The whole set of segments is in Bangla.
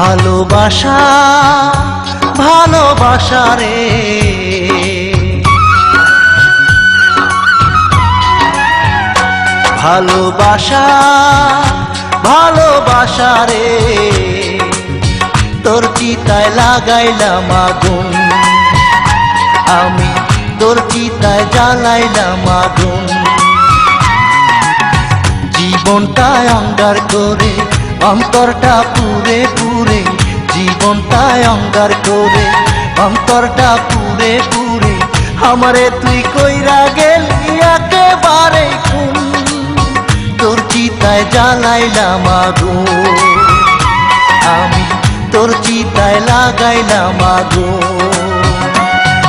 ভালোবাসা ভালোবাসা রে, ভালোবাসা ভালোবাসা রে, তোর চিতায় লাগাইলাম আগুন, আমি তোর চিতায় জ্বালাইলাম আগুন। জীবনটায় অঙ্গার করে অন্তরটা পুরে পুরে, জীবনটায় অঙ্গার করে অন্তরটা পুরে পুরে, আমারে তুই কইরা গেলি একেবারে খুন, তোর চিতায় জ্বালাইলাম আগুন, আমি তোর চিতায় লাগাইলাম আগুন।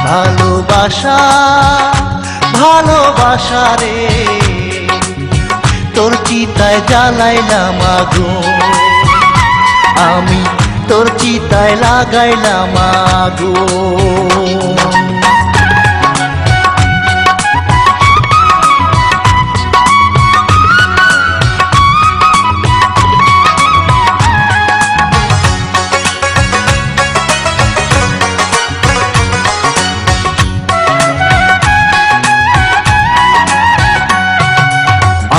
ভালোবাসা ভালোবাসা রে, তোর চিতায় জ্বালাইলাম আগুন, আমি তোর চিতায় লাগাইলাম আগুন।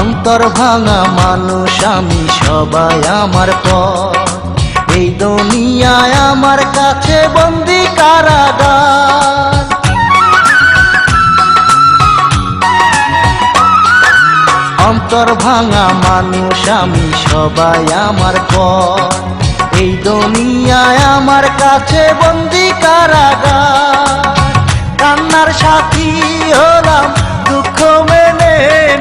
অন্তর ভাঙা মানুষ আমি সবাই আমার পর, এই দুনিয়ায় আমার কাছে বন্দি কারাগার। অন্তর ভাঙা মানুষ আমি সবাই আমার পর, এই দুনিয়ায় আমার কাছে বন্দি কারাগার। কান্নার সাথী হলাম দুঃখ মেনে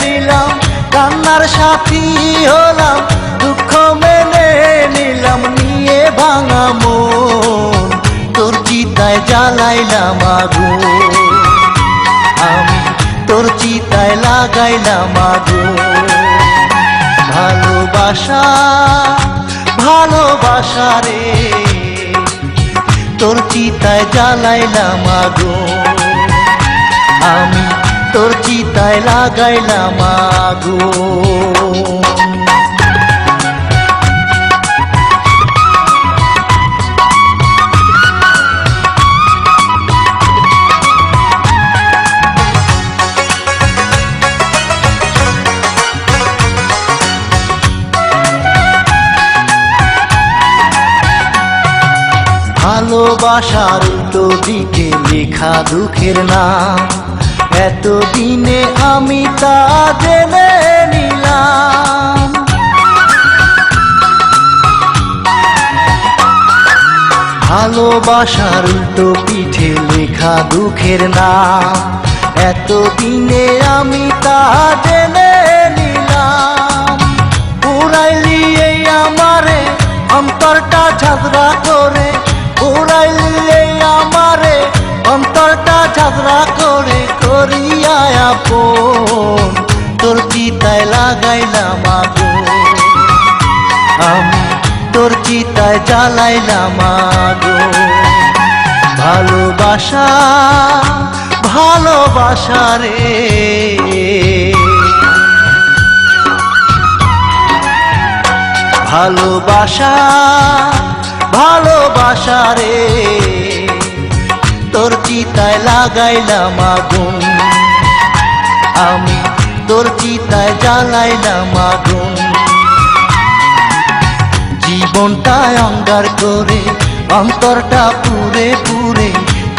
নিলাম, কান্নার সাথী হলাম দুঃখ মেনে নিলাম, নিয়ে ভাঙা মন তোর চিতায় জ্বালাইলাম আগুন, আমি তোর চিতায় লাগাইলাম আগুন। ভালোবাসা ভালোবাসা রে, তোর চিতায় জ্বালাইলাম আগুন, আমি তোর চিতায় লাগাইলাম আগুন। ভালোবাসার উল্টো দিকে লেখা দুঃখের নাম, এতদিনে আমি তা জেনে নিলাম। ভালোবাসার উল্টো পিঠে লেখা দুঃখের নাম, এতদিনে আমি তা জেনে নিলাম। পুরাইলি এই আমারে অন্তরটা ঝগড়া করে, পুরাইলি এই আমারে অন্তরটা ঝগড়া করে, করিয়া আপন তোর চিতায় লাগাইলাম আগুন, আমি তোর চিতায় জ্বালাইলাম আগুন। ভালোবাসা ভালোবাসা রে, ভালোবাসা ভালোবাসা রে, তোর চিতায় লাগাইলাম আগুন, আমি তোর চিতায় জ্বালাইলাম আগুন। জীবনটায় অঙ্গার করে অন্তরটা পুরে পুরে,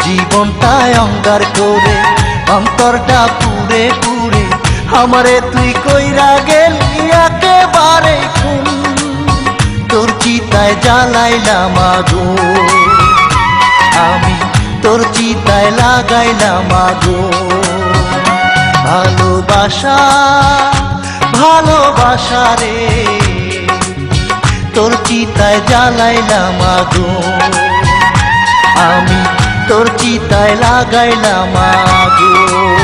জীবনটায় অঙ্গার করে অন্তরটা পুরে পুরে, আমারে তুই কইরা গেলি একেবারে খুন, তোর চিতায় জ্বালাইলাম আগুন, আমি তোর চিতায় লাগাইলাম আগুন। ভালোবাসা ভালোবাসা রে, তোর চিতায় জ্বালাইলাম আগুন, আমি তোর চিতায় লাগাইলাম আগুন।